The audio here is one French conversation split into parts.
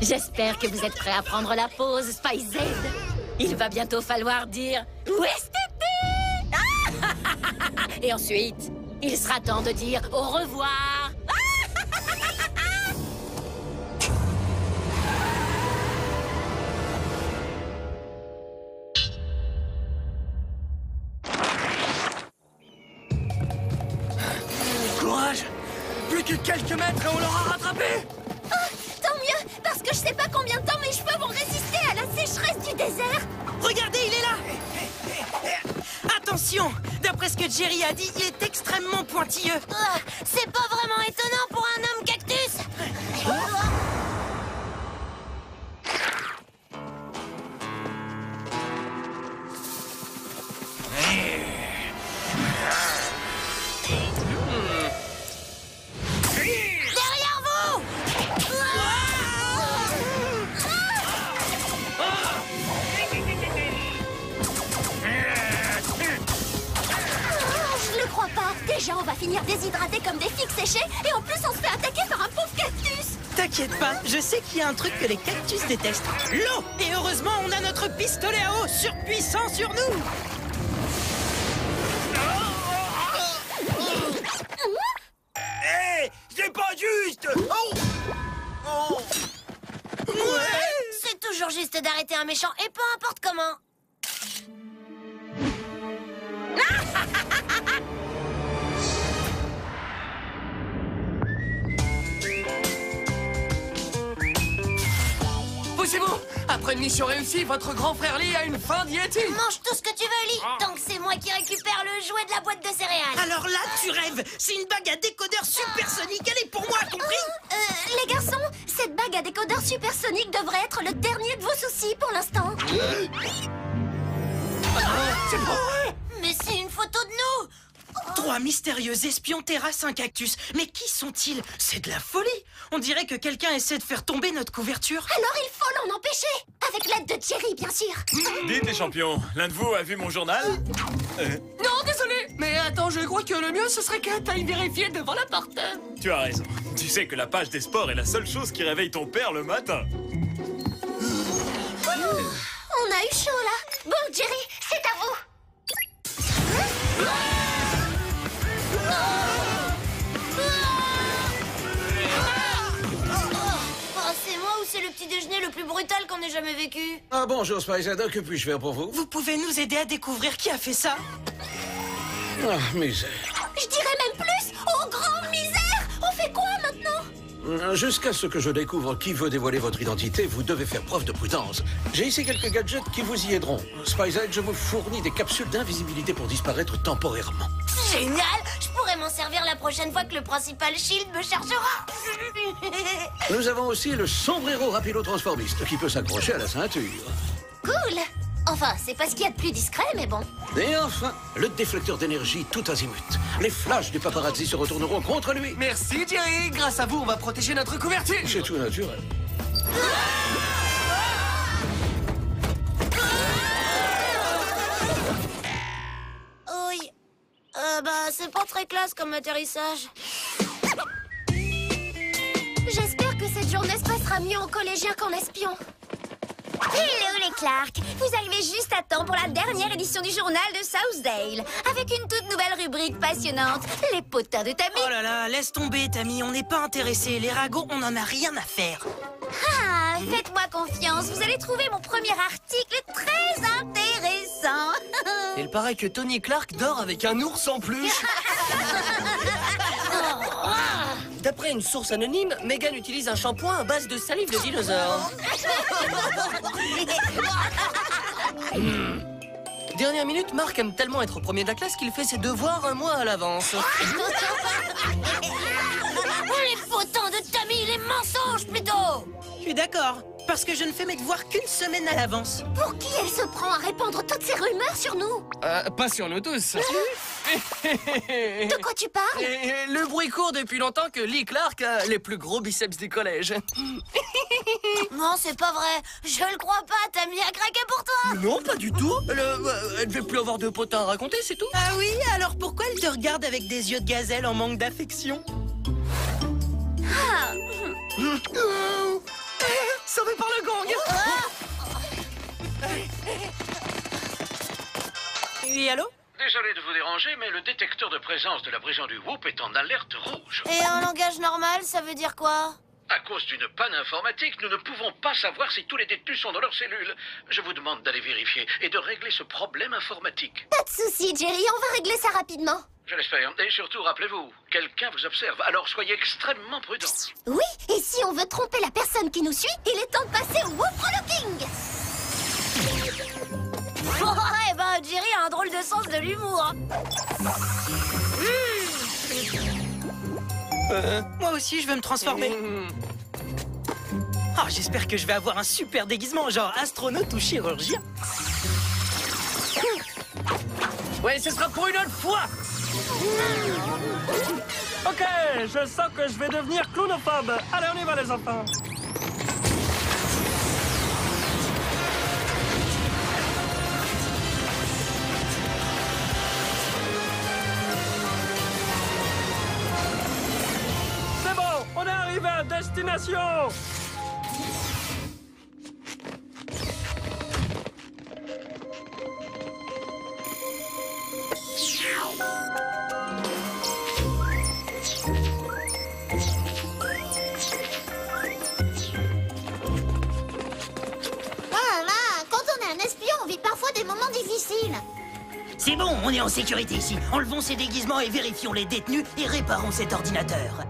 J'espère que vous êtes prêts à prendre la pause, Spice Z. Il va bientôt falloir dire « Où est-ce que t'es ?» Et ensuite, il sera temps de dire « Au revoir !» Courage! Plus que quelques mètres et on l'aura rattrapé! Tant mieux, parce que je sais pas combien de temps mes cheveux vont résister à la sécheresse du désert. Regardez, il est là! Attention! D'après ce que Jerry a dit, il est extrêmement pointilleux. C'est pas vraiment étonnant pour un homme cactus. Derrière vous! Je le crois pas. Déjà, on va finir déshydratés comme des figues séchées et en plus, on se fait attaquer par un pauvre cactus. T'inquiète pas, je sais qu'il y a un truc que les cactus détestent. L'eau! Et heureusement, on a notre pistolet à eau surpuissant sur nous! Hé, c'est pas juste! Oh! Oh! C'est toujours juste d'arrêter un méchant et peu importe comment. Poussez-vous! Après une mission réussie, votre grand frère Lee a une fin Yeti! Mange tout ce que tu veux, Lee, tant que c'est moi qui récupère le jouet de la boîte de céréales. Alors là, tu rêves! C'est une bague à décodeur supersonique, elle est pour moi, compris? Les garçons, cette bague à décodeur supersonique devrait être le dernier de vos soucis pour l'instant. C'est pas vrai! Mais c'est une photo de nous! 3 mystérieux espions terrassent un cactus. Mais qui sont-ils? C'est de la folie! On dirait que quelqu'un essaie de faire tomber notre couverture. Alors il faut l'en empêcher! Avec l'aide de Jerry, bien sûr! Dites les champions, l'un de vous a vu mon journal? Non, désolé! Mais attends, je crois que le mieux, ce serait que t'ailles vérifier devant la porte. Tu as raison. Tu sais que la page des sports est la seule chose qui réveille ton père le matin. On a eu chaud là! Bon, Jerry, c'est à vous! C'est moi ou c'est le petit déjeuner le plus brutal qu'on ait jamais vécu? Ah bonjour Spice-Ada, que puis-je faire pour vous? Vous pouvez nous aider à découvrir qui a fait ça? Ah, misère. Je dirais même plus! Oh, grande misère! On fait quoi maintenant? Jusqu'à ce que je découvre qui veut dévoiler votre identité, vous devez faire preuve de prudence. J'ai ici quelques gadgets qui vous y aideront. Spice-Ada, je vous fournis des capsules d'invisibilité pour disparaître temporairement. Génial! Je pourrais m'en servir la prochaine fois que le principal Shield me chargera! Nous avons aussi le sombrero rapido-transformiste qui peut s'accrocher à la ceinture. Cool! Enfin, c'est pas ce qu'il y a de plus discret, mais bon. Et enfin, le déflecteur d'énergie tout azimut. Les flashs du paparazzi se retourneront contre lui. Merci, Jerry! Grâce à vous, on va protéger notre couverture! C'est tout naturel. Oui. C'est pas très classe comme atterrissage. J'espère que cette journée se passera mieux en collégien qu'en espion. Hello les Clark! Vous arrivez juste à temps pour la dernière édition du journal de Southdale, avec une toute nouvelle rubrique passionnante, les potins de Tammy. Oh là là, laisse tomber, Tammy, on n'est pas intéressés. Les ragots, on en a rien à faire. Ah, faites-moi confiance, vous allez trouver mon premier article très intéressant. Il paraît que Tony Clark dort avec un ours en peluche. D'après une source anonyme, Megan utilise un shampoing à base de salive de dinosaure. Dernière minute, Mark aime tellement être premier de la classe qu'il fait ses devoirs un mois à l'avance. Les potins de Tammy, les mensonges plutôt! Je suis d'accord, parce que je ne fais mes devoirs qu'une semaine à l'avance. Pour qui elle se prend à répandre toutes ces rumeurs sur nous? Pas sur nous tous. De quoi tu parles? Et le bruit court depuis longtemps que Lee Clark a les plus gros biceps du collège. Non, c'est pas vrai. Je le crois pas, Tammy a craqué pour toi. Non, pas du tout. Elle devait plus avoir de potins à raconter, c'est tout. Ah oui, alors pourquoi elle te regarde avec des yeux de gazelle en manque d'affection? Sauvé par le gong. Oui, allô? Désolé de vous déranger, mais le détecteur de présence de la prison du Whoop est en alerte rouge. Et en langage normal, ça veut dire quoi? À cause d'une panne informatique, nous ne pouvons pas savoir si tous les détenus sont dans leurs cellules. Je vous demande d'aller vérifier et de régler ce problème informatique. Pas de soucis, Jerry, on va régler ça rapidement. Je l'espère. Et surtout, rappelez-vous, quelqu'un vous observe, alors soyez extrêmement prudents. Oui, et si on veut tromper la personne qui nous suit, il est temps de passer au Whoop Relooking. Oh, eh ben, Jerry a un drôle de sens de l'humour. Moi aussi, je veux me transformer. Ah, j'espère que je vais avoir un super déguisement, genre astronaute ou chirurgien. Ouais, ce sera pour une autre fois. Ok, je sens que je vais devenir clownophobe. Allez, on y va, les enfants. C'est bon, on est arrivé à destination. C'est bon, on est en sécurité ici. Enlevons ces déguisements et vérifions les détenus et réparons cet ordinateur.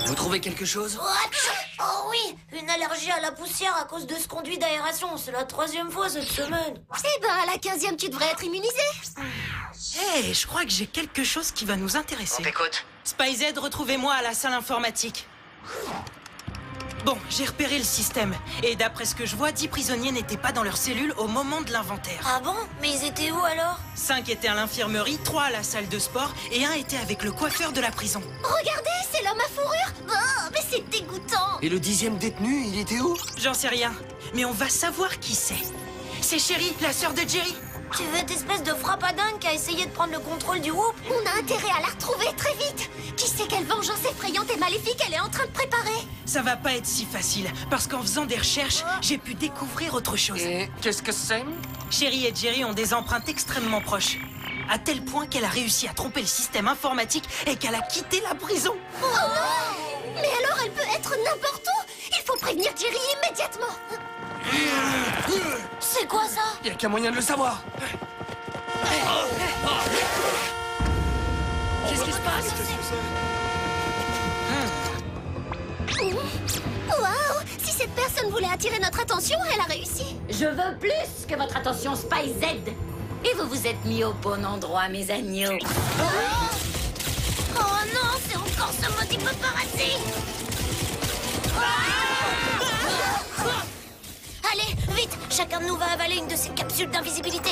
Vous trouvez quelque chose? Oh oui, une allergie à la poussière à cause de ce conduit d'aération. C'est la 3e fois cette semaine. Eh ben, à la 15e, tu devrais être immunisé. Hé, je crois que j'ai quelque chose qui va nous intéresser. T'écoute. SpyZ, retrouvez-moi à la salle informatique. Bon, j'ai repéré le système. Et d'après ce que je vois, 10 prisonniers n'étaient pas dans leur cellule au moment de l'inventaire. Ah bon? Mais ils étaient où alors? 5 étaient à l'infirmerie, 3 à la salle de sport et 1 était avec le coiffeur de la prison. Regardez, c'est l'homme à fourrure. Oh, mais c'est dégoûtant. Et le 10e détenu, il était où? J'en sais rien, mais on va savoir qui c'est. C'est Sherry, la sœur de Jerry. Tu veux cette espèce de frappadingue qui a essayé de prendre le contrôle du Whoop? On a intérêt à la retrouver très vite. Qui sait quelle vengeance effrayante et maléfique elle est en train de préparer? Ça va pas être si facile, parce qu'en faisant des recherches, j'ai pu découvrir autre chose. Et qu'est-ce que c'est? Sherry et Jerry ont des empreintes extrêmement proches. À tel point qu'elle a réussi à tromper le système informatique et qu'elle a quitté la prison. Oh non! Mais alors elle peut être n'importe où. Il faut prévenir Jerry immédiatement. C'est quoi ça? Y a qu'un moyen de le savoir. Qu'est-ce qui se passe? Waouh! Si cette personne voulait attirer notre attention, elle a réussi. Je veux plus que votre attention, SpyZ. Et vous vous êtes mis au bon endroit, mes agneaux. Oh non, c'est encore ce maudit paparazzi. Allez, vite! Chacun de nous va avaler une de ces capsules d'invisibilité.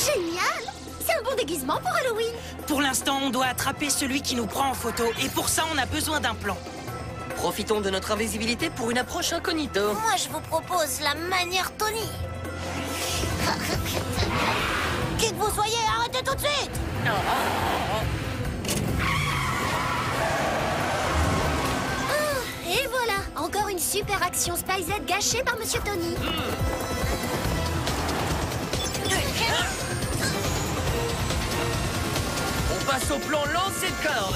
Génial! C'est un bon déguisement pour Halloween. Pour l'instant, on doit attraper celui qui nous prend en photo. Et pour ça, on a besoin d'un plan. Profitons de notre invisibilité pour une approche incognito. Moi, je vous propose la manière Tony. Qui que vous soyez, arrêtez tout de suite! Et voilà, encore une super action SpyZ gâchée par Monsieur Tony. On passe au plan lancer de corde.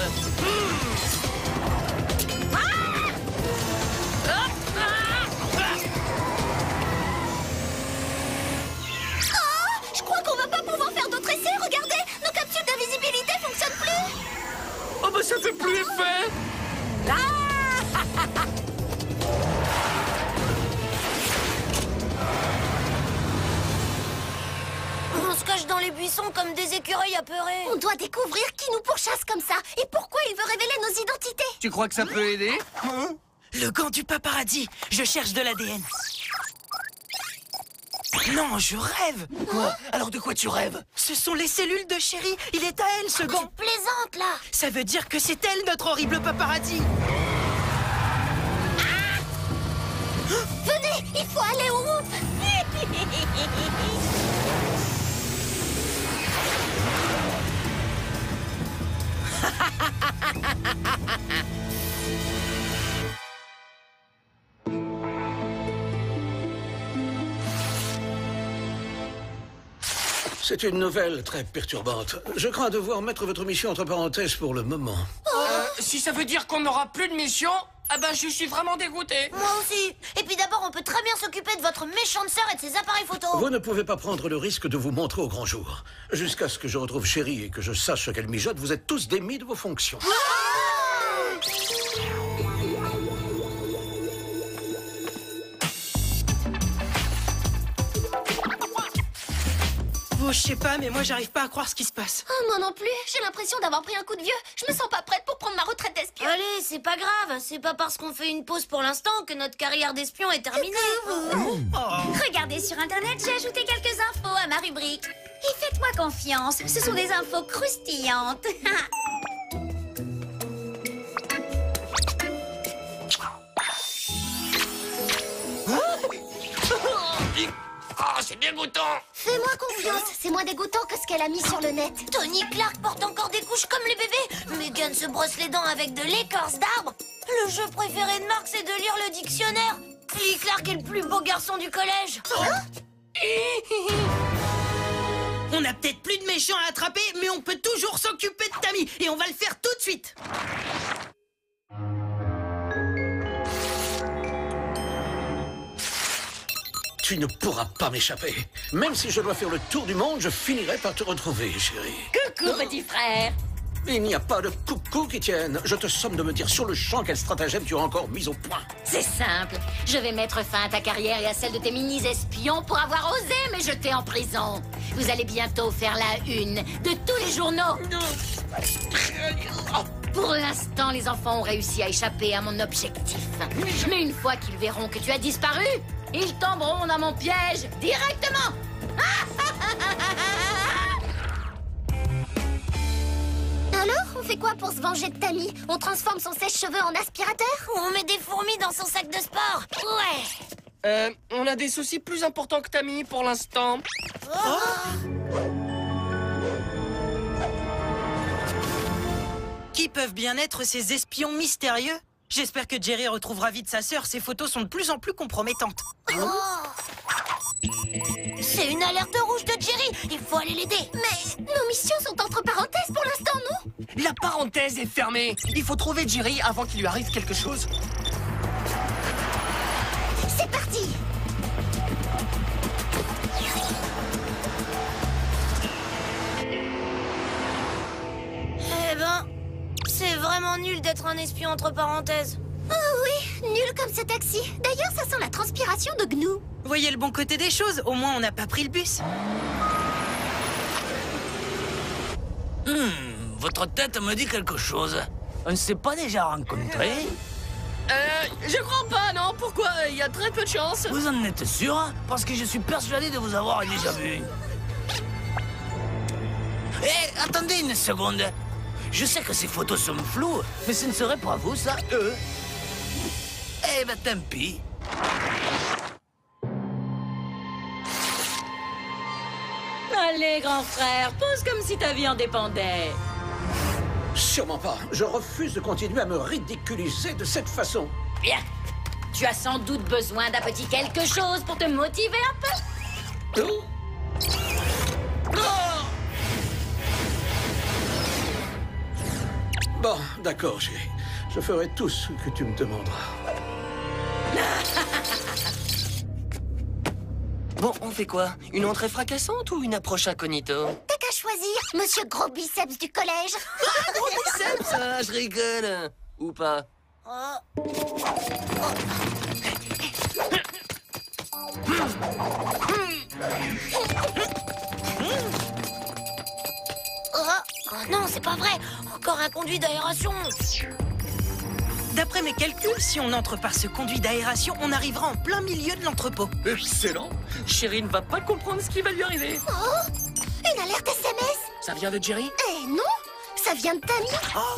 Je crois qu'on va pas pouvoir faire d'autres essais, regardez! Nos capsules d'invisibilité fonctionnent plus! Oh bah ça fait plus effet. On se cache dans les buissons comme des écureuils apeurés. On doit découvrir qui nous pourchasse comme ça et pourquoi il veut révéler nos identités. Tu crois que ça peut aider? Le gant du paparazzi. Je cherche de l'ADN. Non, je rêve. Quoi? Alors de quoi tu rêves? Ce sont les cellules de Sherry. Il est à elle, ce gant. Tu plaisantes, là. Ça veut dire que c'est elle, notre horrible paparazzi. Venez, il faut aller au Whoop. C'est une nouvelle très perturbante. Je crains devoir mettre votre mission entre parenthèses pour le moment. Si ça veut dire qu'on n'aura plus de mission, ah ben je suis vraiment dégoûté. Moi aussi. Et puis d'abord, on peut très bien s'occuper de votre méchante sœur et de ses appareils photo. Vous ne pouvez pas prendre le risque de vous montrer au grand jour. Jusqu'à ce que je retrouve Chérie et que je sache ce qu'elle mijote, vous êtes tous démis de vos fonctions. Oh, je sais pas, mais moi j'arrive pas à croire ce qui se passe. Oh, moi non plus. J'ai l'impression d'avoir pris un coup de vieux. Je me sens pas prête pour prendre ma retraite d'espion. Allez, c'est pas grave. C'est pas parce qu'on fait une pause pour l'instant que notre carrière d'espion est terminée. Regardez sur Internet, j'ai ajouté quelques infos à ma rubrique. Et faites-moi confiance, ce sont des infos croustillantes. Ah, c'est dégoûtant. Fais-moi confiance, c'est moins dégoûtant que ce qu'elle a mis sur le net. Tony Clark porte encore des couches comme les bébés. Megan se brosse les dents avec de l'écorce d'arbre. Le jeu préféré de Marc, c'est de lire le dictionnaire. Tony Clark est le plus beau garçon du collège. On n'a peut-être plus de méchants à attraper, mais on peut toujours s'occuper de Tammy. Et on va le faire tout de suite. Tu ne pourras pas m'échapper. Même si je dois faire le tour du monde, je finirai par te retrouver, Chérie. Coucou, petit frère. Il n'y a pas de coucou qui tienne. Je te somme de me dire sur le champ quel stratagème tu as encore mis au point. C'est simple. Je vais mettre fin à ta carrière et à celle de tes mini-espions pour avoir osé me jeter en prison. Vous allez bientôt faire la une de tous les journaux. Pour l'instant, les enfants ont réussi à échapper à mon objectif. Mais une fois qu'ils verront que tu as disparu, ils tomberont dans mon piège directement. Alors, on fait quoi pour se venger de Tammy? On transforme son sèche-cheveux en aspirateur? Ou on met des fourmis dans son sac de sport? Ouais. On a des soucis plus importants que Tammy pour l'instant. Qui peuvent bien être ces espions mystérieux? J'espère que Jerry retrouvera vite sa sœur. Ses photos sont de plus en plus compromettantes. C'est une alerte rouge de Jerry. Il faut aller l'aider. Mais nos missions sont entre parenthèses pour l'instant, non? La parenthèse est fermée. Il faut trouver Jerry avant qu'il lui arrive quelque chose. C'est parti. Eh ben, c'est vraiment nul d'être un espion entre parenthèses. Oh oui, nul comme ce taxi. D'ailleurs, ça sent la transpiration de Gnou. Voyez le bon côté des choses. Au moins, on n'a pas pris le bus. Votre tête me dit quelque chose. On ne s'est pas déjà rencontrés? Je crois pas, non. Pourquoi? Il y a très peu de chance. Vous en êtes sûr? Parce que je suis persuadé de vous avoir déjà vu. Eh, attendez une seconde. Je sais que ces photos sont floues, mais ce ne serait pas vous, ça? Eh ben, tant pis. Allez, grand frère, pose comme si ta vie en dépendait. Sûrement pas. Je refuse de continuer à me ridiculiser de cette façon. Bien. Tu as sans doute besoin d'un petit quelque chose pour te motiver un peu. Bon, d'accord, chérie. Je ferai tout ce que tu me demanderas. Bon, on fait quoi? Une entrée fracassante ou une approche incognito? T'as qu'à choisir, monsieur gros biceps du collège. Ça, je rigole. Ou pas? Oh non, c'est pas vrai. Encore un conduit d'aération. D'après mes calculs, si on entre par ce conduit d'aération, on arrivera en plein milieu de l'entrepôt. Excellent. Chérie ne va pas comprendre ce qui va lui arriver. Oh, une alerte SMS. Ça vient de Jerry? Eh non, ça vient de Tammy.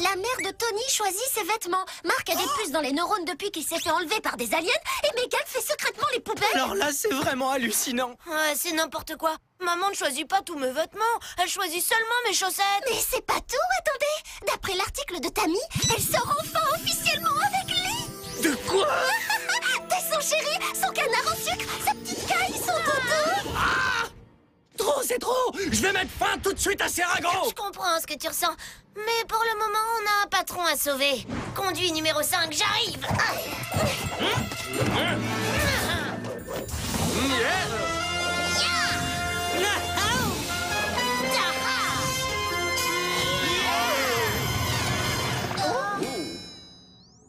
La mère de Tony choisit ses vêtements. Marc a des puces dans les neurones depuis qu'il s'est fait enlever par des aliens. Et Megan fait secrètement les poubelles. Alors là, c'est vraiment hallucinant. Ouais, c'est n'importe quoi. Maman ne choisit pas tous mes vêtements. Elle choisit seulement mes chaussettes. Mais c'est pas tout, attendez. D'après l'article Tammy, elle sort enfin officiellement avec lui. De quoi? T'es son chéri, son canard en sucre, sa petite caille, son doudou. Trop, c'est trop! Je vais mettre fin tout de suite à ces ragots! Je comprends ce que tu ressens, mais pour le moment, on a un patron à sauver. Conduit numéro 5, j'arrive.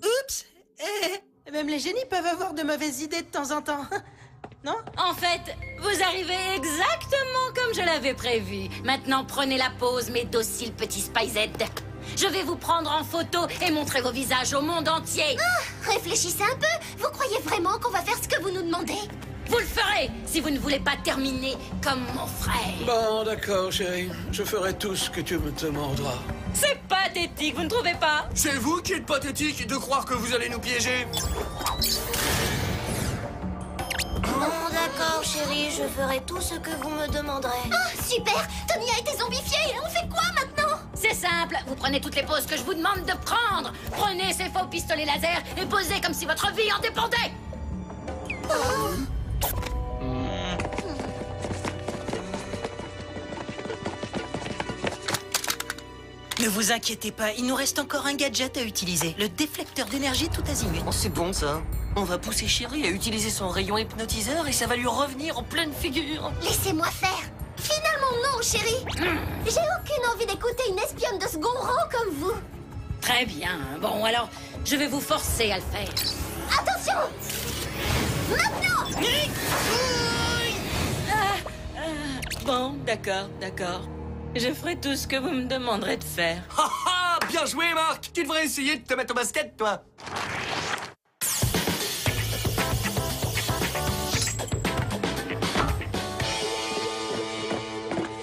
Oups. Même les génies peuvent avoir de mauvaises idées de temps en temps. Non? En fait, vous arrivez exactement comme je l'avais prévu. Maintenant, prenez la pause, mes dociles petits Spyzed. Je vais vous prendre en photo et montrer vos visages au monde entier. Réfléchissez un peu. Vous croyez vraiment qu'on va faire ce que vous nous demandez? Vous le ferez si vous ne voulez pas terminer comme mon frère. Bon, d'accord, chérie. Je ferai tout ce que tu me demanderas. C'est pathétique, vous ne trouvez pas? C'est vous qui êtes pathétique de croire que vous allez nous piéger. Bon, d'accord, chérie, je ferai tout ce que vous me demanderez. Ah, super! Tony a été zombifié et on fait quoi maintenant? C'est simple, vous prenez toutes les poses que je vous demande de prendre. Prenez ces faux pistolets laser et posez comme si votre vie en dépendait. Ne vous inquiétez pas, il nous reste encore un gadget à utiliser. Le déflecteur d'énergie tout azimut. Oh, c'est bon ça. On va pousser Chérie à utiliser son rayon hypnotiseur et ça va lui revenir en pleine figure. Laissez-moi faire. Finalement, non, chérie. J'ai aucune envie d'écouter une espionne de second rang comme vous. Très bien, bon alors, je vais vous forcer à le faire. Attention! Maintenant! Bon, d'accord. Je ferai tout ce que vous me demanderez de faire. Ha ha! Bien joué, Marc! Tu devrais essayer de te mettre au basket, toi.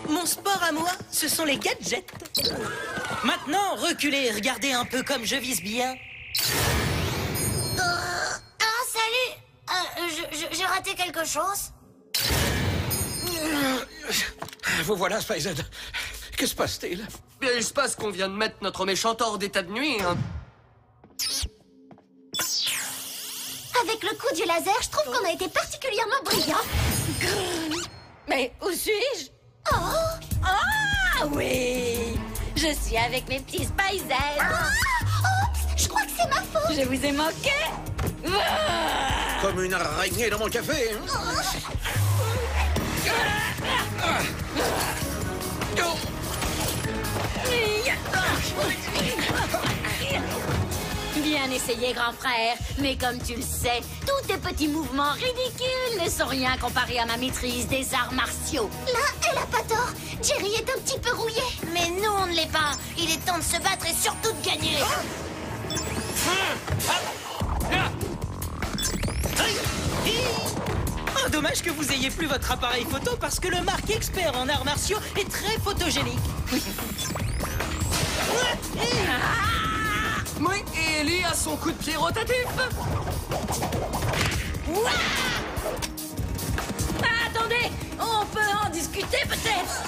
Mon sport à moi, ce sont les gadgets. Maintenant, reculez, regardez un peu comme je vise bien. Ah, salut! J'ai raté quelque chose? Vous voilà, Spyzed. Que se passe-t-il? Bien, il se passe qu'on vient de mettre notre méchant hors d'état de nuit, hein. Avec le coup du laser, je trouve qu'on a été particulièrement brillants. Mais où suis-je? Oh! Ah oui! Je suis avec mes petits Spyzed. Oups! Je crois que c'est ma faute. Je vous ai manqué. Comme une araignée dans mon café. Hein? Bien essayé, grand frère. Mais comme tu le sais, tous tes petits mouvements ridicules ne sont rien comparés à ma maîtrise des arts martiaux. Là, elle a pas tort. Jerry est un petit peu rouillé. Mais nous, on ne l'est pas. Il est temps de se battre et surtout de gagner. Oh, dommage que vous ayez plus votre appareil photo parce que le Marc expert en arts martiaux est très photogénique. Oui, et Ellie a son coup de pied rotatif. Attendez, on peut en discuter peut-être.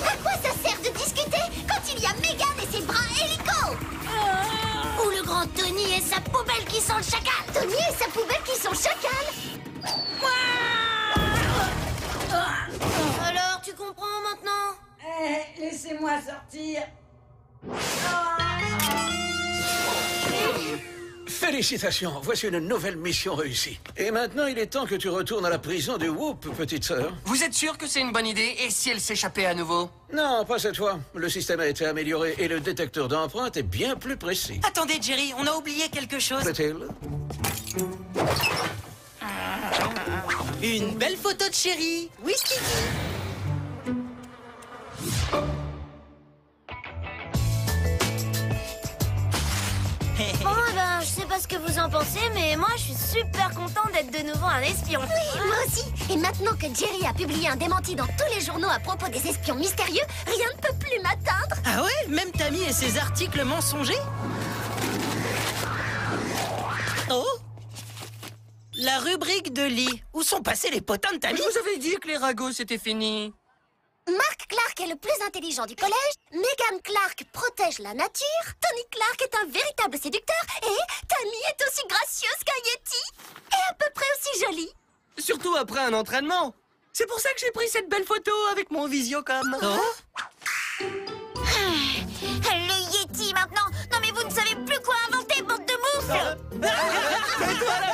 À quoi ça sert de discuter quand il y a Megan et ses bras hélico? Ou le grand Tony et sa poubelle qui sent le chacal? Tony et sa poubelle qui sont le chacal? Alors, tu comprends maintenant? Laissez-moi sortir. Félicitations, voici une nouvelle mission réussie. Et maintenant, il est temps que tu retournes à la prison de Whoop, petite sœur. Vous êtes sûr que c'est une bonne idée? Et si elle s'échappait à nouveau? Non, pas cette fois. Le système a été amélioré et le détecteur d'empreintes est bien plus précis. Attendez, Jerry, on a oublié quelque chose. Plaît-il? Une belle photo de Chérie. Oui, Stevie. Bon, eh ben, je sais pas ce que vous en pensez, mais moi, je suis super contente d'être de nouveau un espion. Oui, moi aussi. Et maintenant que Jerry a publié un démenti dans tous les journaux à propos des espions mystérieux, rien ne peut plus m'atteindre. Ah ouais, même Tammy et ses articles mensongers. Oh, la rubrique de Lee. Où sont passés les potins de Tammy? Je vous avais dit que les ragots, c'était fini. Mark Clark est le plus intelligent du collège, Megan Clark protège la nature, Tony Clark est un véritable séducteur et Tammy est aussi gracieuse qu'un Yeti et à peu près aussi jolie. Surtout après un entraînement. C'est pour ça que j'ai pris cette belle photo avec mon Visiocam. Le Yeti maintenant. Non mais vous ne savez plus quoi inventer, bande de moufles. Tais-toi là.